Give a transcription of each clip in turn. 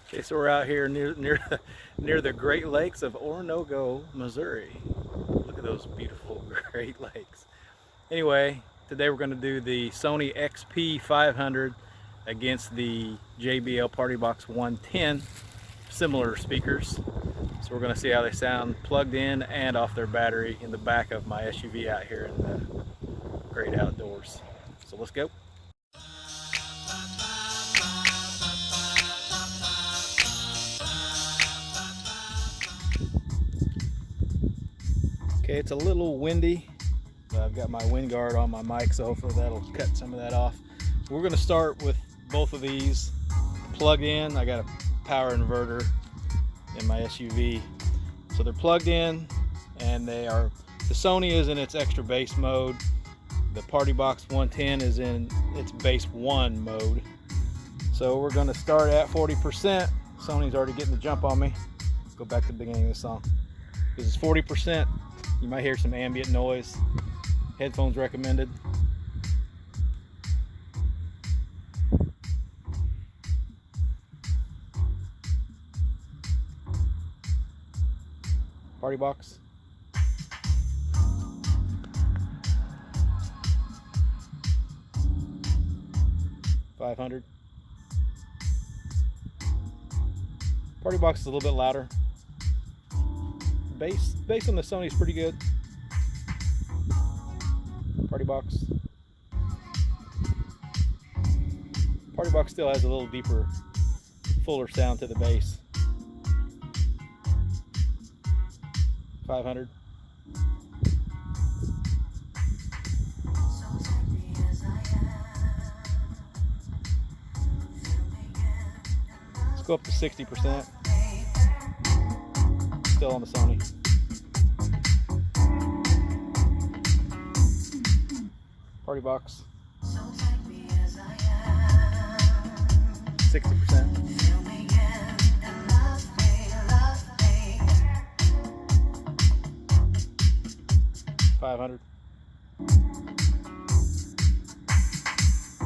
Okay, so we're out here near the Great Lakes of Oronogo, Missouri. Look at those beautiful Great Lakes. Anyway, today we're going to do the SONY XP500 against the JBL Partybox 110, similar speakers. So we're going to see how they sound plugged in and off their battery in the back of my SUV out here in the great outdoors. So let's go. Okay, it's a little windy. I've got my wind guard on my mic, so hopefully that'll cut some of that off. We're going to start with both of these plugged in. I got a power inverter in my SUV, so they're plugged in, and they are. The SONY is in its extra bass mode. The Partybox 110 is in its bass 1 mode. So we're going to start at 40%. SONY's already getting the jump on me. Let's go back to the beginning of the song. This is 40%. You might hear some ambient noise. Headphones recommended. Partybox. $500. Partybox is a little bit louder. Bass on the SONY is pretty good. Partybox still has a little deeper, fuller sound to the bass. 500. Let's go up to 60%. Still on the SONY. Partybox. 60%. $500.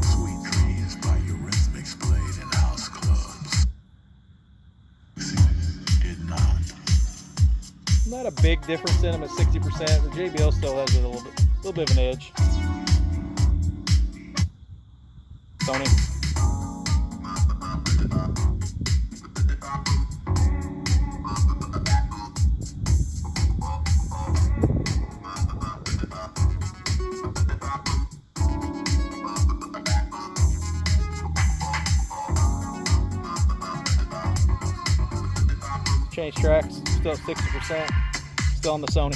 Sweet dreams by Eurythmics played in house clubs. Did not. Not a big difference in them at 60%. The JBL still has a little bit of an edge. SONY. Change tracks, still at 60%, still on the SONY.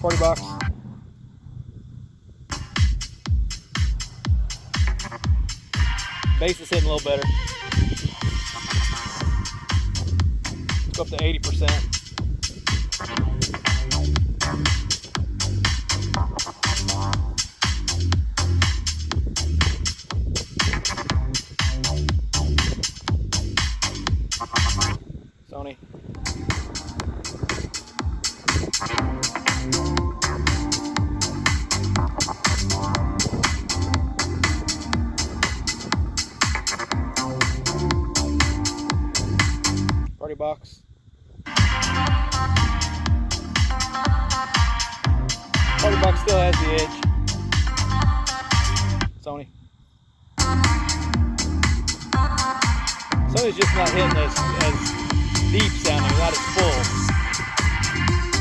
Partybox. Bass is hitting a little better. Let's go up to 80%. SONY. Partybox. Partybox still has the edge. SONY. SONY's just not hitting as deep sounding, not as full.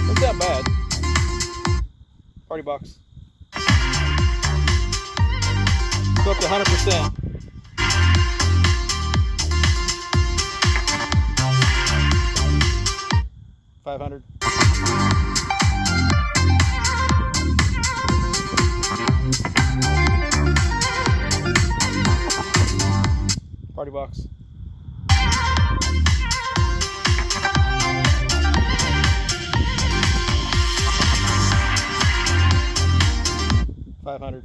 Not that bad. Partybox. Go up to 100%. $500. Partybox. $500.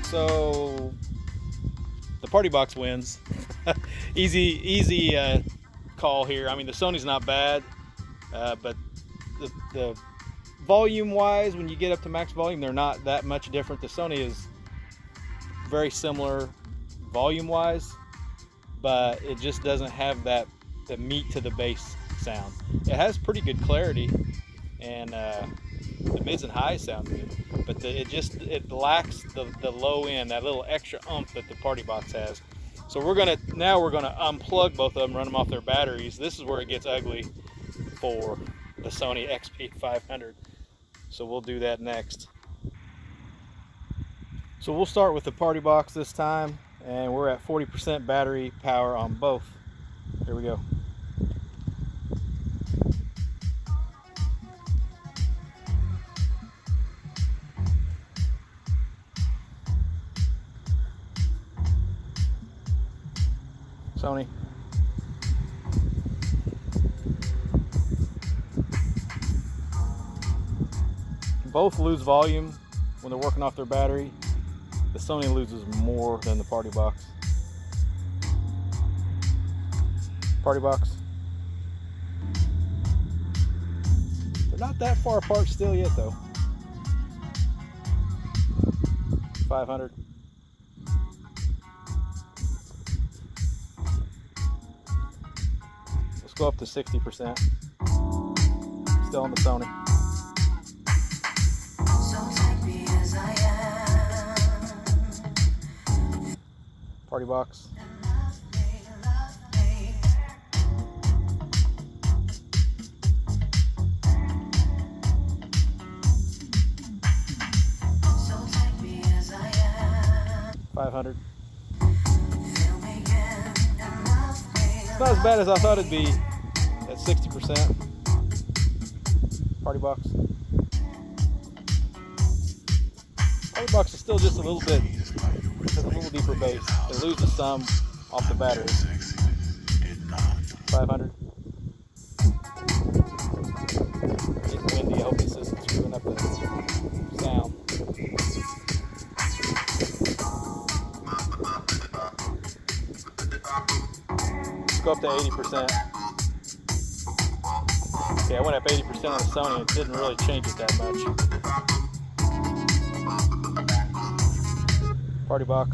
So the Partybox wins. easy call here. I mean, the SONY's not bad, but the volume wise, when you get up to max volume, they're not that much different. The Sony is very similar volume wise, but it just doesn't have the meat to the bass sound. It has pretty good clarity, and the mids and highs sound good, but it lacks the low end, that little extra oomph that the Partybox has. So we're gonna unplug both of them, run them off their batteries. This is where it gets ugly for the Sony XP500. So we'll do that next. So we'll start with the Partybox this time, and we're at 40% battery power on both. Here we go. Sony. Both lose volume when they're working off their battery. The Sony loses more than the Partybox. Partybox. They're not that far apart still yet though. 500. Let's go up to 60%. Still on the Sony. Partybox. $500. It's not as bad as I thought it'd be at 60%. Partybox. Partybox is still just a little bit, a little deeper bass. It loses some off the battery. 500. It's windy. I hope this isn't screwing up the sound. Let's go up to 80%. Okay, I went up 80% on the Sony. It didn't really change it that much. Partybox.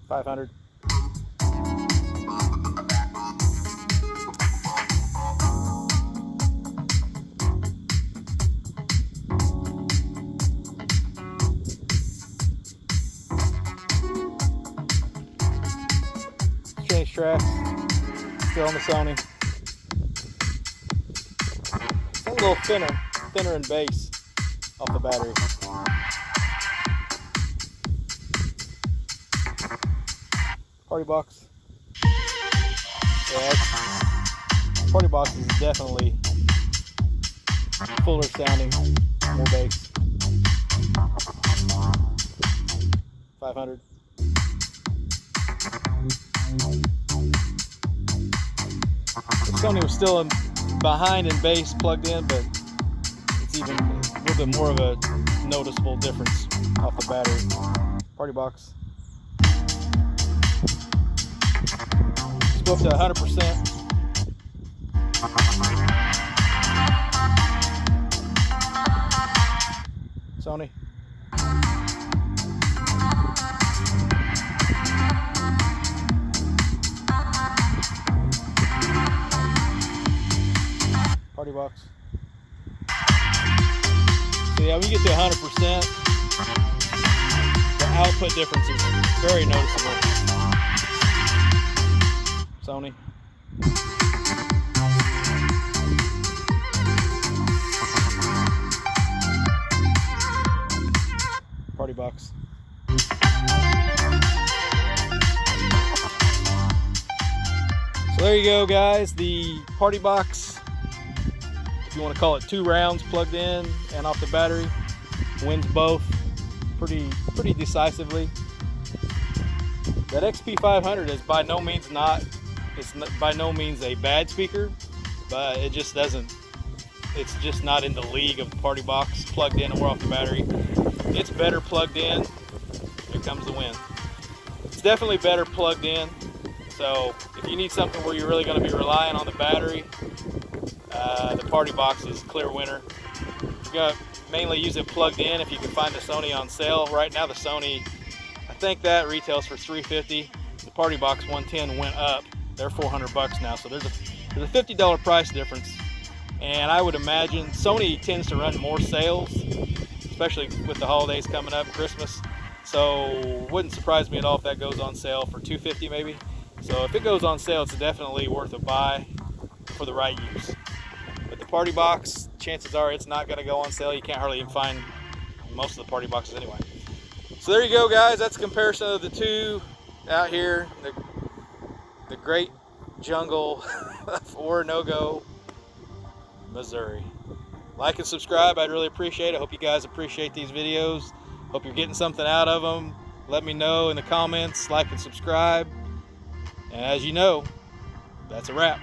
$500. Change tracks. Still on the Sony. It's a little thinner in bass off the battery. Partybox. Yeah, Partybox is definitely fuller sounding, more bass. 500. The Sony was still behind in bass plugged in, but it's even a little bit more of a noticeable difference off the battery. Partybox. Let's go up to 100%. Sony. Partybox. So yeah, when you get to 100%, the output difference is very noticeable. Sony. Partybox. So there you go, guys. The Partybox, if you want to call it 2 rounds plugged in and off the battery, wins both pretty decisively. That XP500 is by no means by no means a bad speaker, but it just doesn't, it's just not in the league of the Partybox plugged in or off the battery. It's better plugged in, Here comes the wind. It's definitely better plugged in. So if you need something where you're really going to be relying on the battery, the Partybox is clear winner. You're going to mainly use it plugged in if you can find the Sony on sale. Right now the Sony, I think that retails for $350. The Partybox 110 went up. They're $400 now, so there's a $50 price difference. And I would imagine Sony tends to run more sales, especially with the holidays coming up, Christmas. So wouldn't surprise me at all if that goes on sale for $250 maybe. So if it goes on sale, it's definitely worth a buy for the right use. But the Partybox, chances are it's not going to go on sale. You can't hardly even find most of the Partyboxes anyway. So there you go, guys. That's a comparison of the two out here, the great jungle of Orinoco, Missouri. Like and subscribe, I'd really appreciate it. Hope you guys appreciate these videos. Hope you're getting something out of them. Let me know in the comments. Like and subscribe. And as you know, that's a wrap.